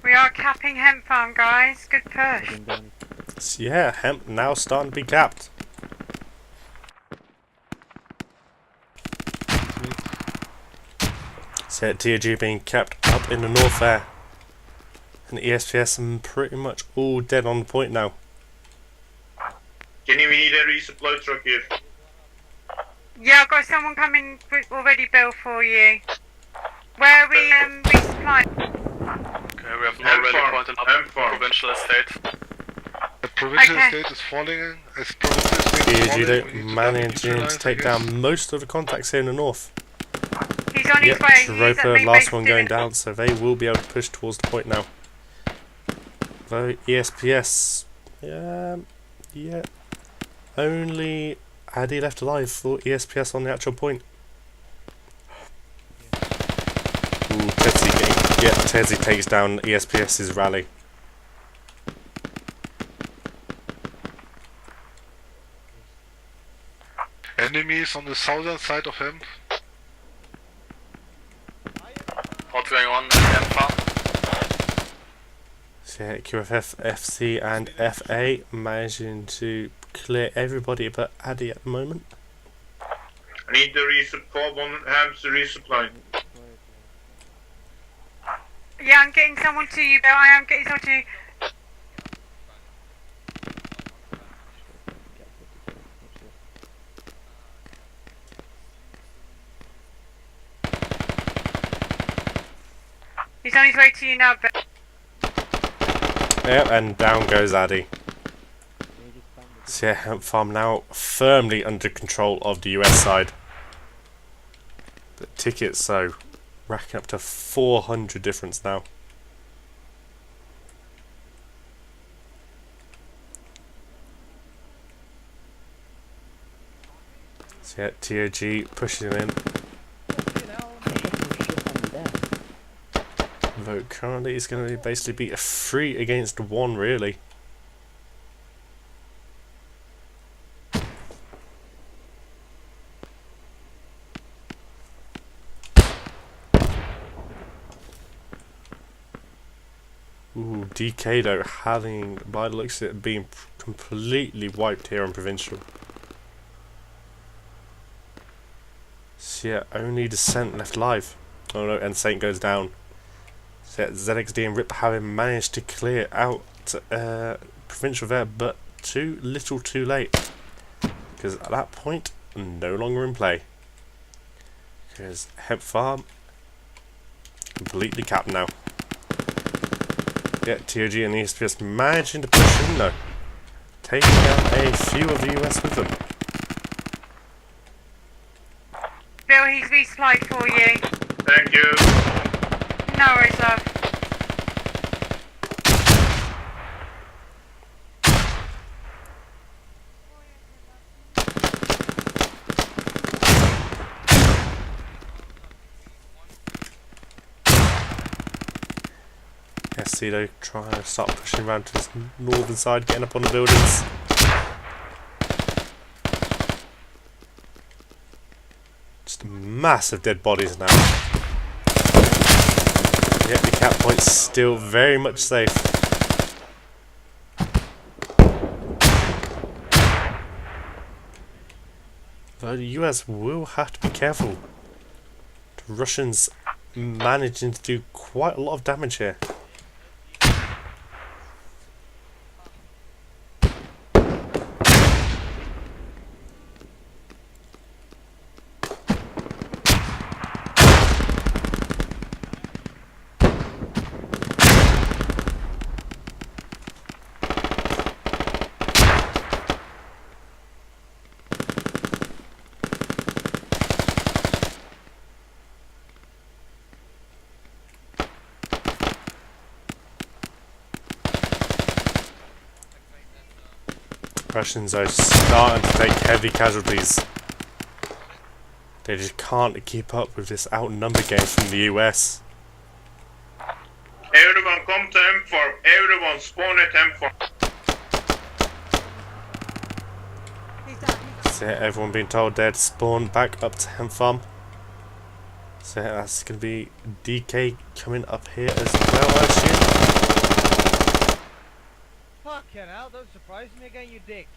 We are capping Hemp Farm, guys. Good push. So yeah, Hemp now starting to be capped. So yeah, TAG being capped up in the north there. And ESPS are pretty much all dead on the point now. Kenny, we need a resupply truck here. Yeah, I've got someone coming already built for you. Where are we resupplying? Okay, we have no rally point in our provincial estate. The provincial Okay. estate is falling. As provincial estate is TAG falling, don't we need to managing to neutralize, take I guess. down most of the contacts here in the north. He's on Yep, his way. He's at Tropa, main last base one going down, so they will be able to push towards the point now. Though ESPS, yeah, only Addy left alive for ESPS on the actual point. Ooh, Tedzy takes down ESPS's rally. Enemies on the southern side of him. What's going on in Hemp Farm? So yeah, QFF, FC and FA managing to clear everybody but Addy at the moment. I need the resupply, one Hams to resupply. Yeah, I'm getting someone to you, Bill. I am getting someone to you. He's on his way to you now, Bill. Yep, and down goes Addy. So yeah, Hemp Farm now firmly under control of the US side. The tickets, so racking up to 400 difference now. So yeah, TOG pushing in. Though currently it's going to basically be a 3 against 1 really. Ooh, DK though having, by the looks of it, being completely wiped here on Provincial. So yeah, only Descent left alive. Oh no, and Saint goes down. So yeah, ZXD and Rip having managed to clear out Provincial there, but too little too late. Because at that point, no longer in play. Because Hemp Farm completely capped now. Yeah, TOG and ESPS managing to push in though. Taking out a few of the US with them. Bill, he's resupplied for you. Thank you. No worries, love. SC though, trying to start pushing around to this northern side, getting up on the buildings. Just massive dead bodies now. Yet the cap point's still very much safe. Though the US will have to be careful. The Russians managing to do quite a lot of damage here. Russians are starting to take heavy casualties. They just can't keep up with this outnumbered game from the US. Everyone come to M4. Everyone spawn at M4. So yeah, everyone being told they'd spawn back up to M-Farm. So yeah, that's going to be DK coming up here as well, I assume. Fucking hell, don't surprise me again, you dick.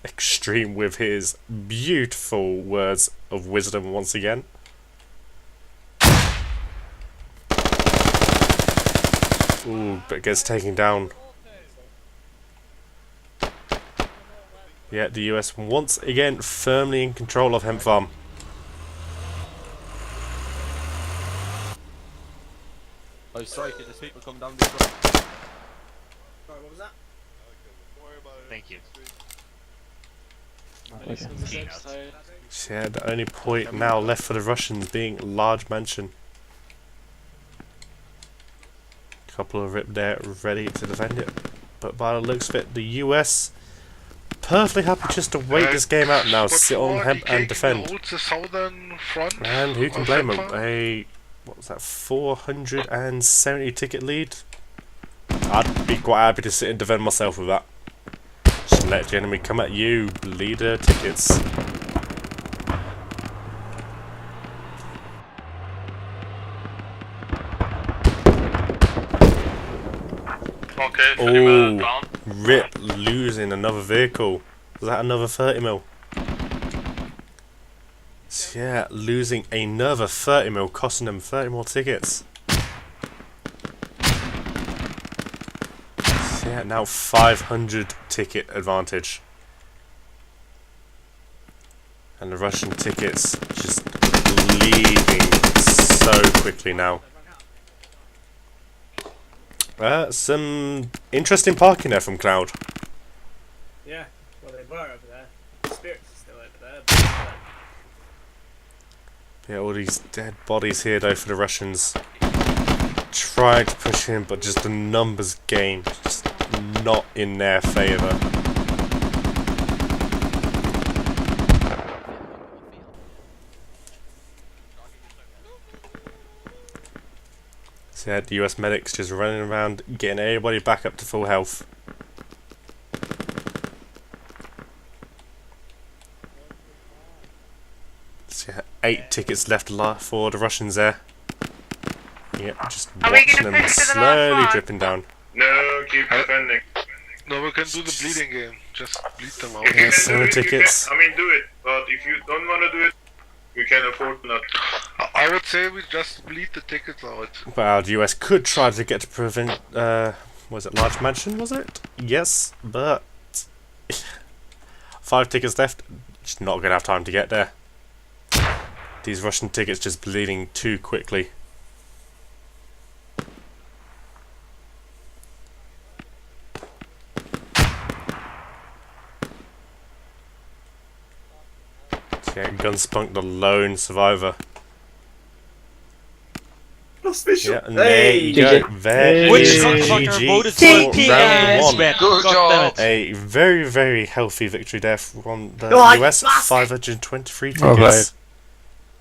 Extreme with his beautiful words of wisdom once again. Ooh, but gets taken down. Yeah, the US once again firmly in control of Hemp Farm. Oh, sorry, there's people come down this road. Sorry, what was that? Thank you. So yeah, the only point now left for the Russians being large mansion. Couple of rip there ready to defend it. But by the looks of it, the US perfectly happy just to wait this game out now, sit on Hemp and defend. And who can blame them? What was that, 470 ticket lead? I'd be quite happy to sit and defend myself with that. Just let the enemy come at you, leader tickets. Okay, Oh, rip, losing another vehicle. Was that another 30mm? So yeah, losing another 30mm, costing them 30 more tickets. So yeah, now 500 ticket advantage. And the Russian tickets just leaving so quickly now. Some interesting parking there from Cloud. Yeah, well they were over there. Spirits are still over there. But, yeah, all these dead bodies here though for the Russians. Trying to push in, but just the numbers game just not in their favour. So yeah, the US medics just running around getting everybody back up to full health. So yeah, 8 tickets left for the Russians there. Yeah, just watching them slowly dripping down. No, keep defending. No, we can do the bleeding game. Just bleed them out. If you Yeah, can 7 do it, tickets. I mean, do it. But if you don't want to do it, we can afford not. I would say we just bleed the tickets out. Well, the US could try to get to prevent, was it Large Mansion, was it? Yes, but 5 tickets left, just not going to have time to get there. These Russian tickets just bleeding too quickly. So yeah, Gunspunk, the lone survivor. Yeah, and there you go. There Which is motherfucker voted GG for for round 1. Good job. A very, very healthy victory there from the Go on, US. bastard. 523 tickets.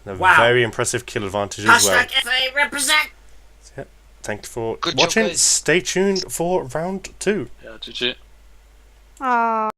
And a Wow. very impressive kill advantage as well. #FA represent. Thank you for Good job, watching. guys. Stay tuned for round 2. Yeah, GG. Oh.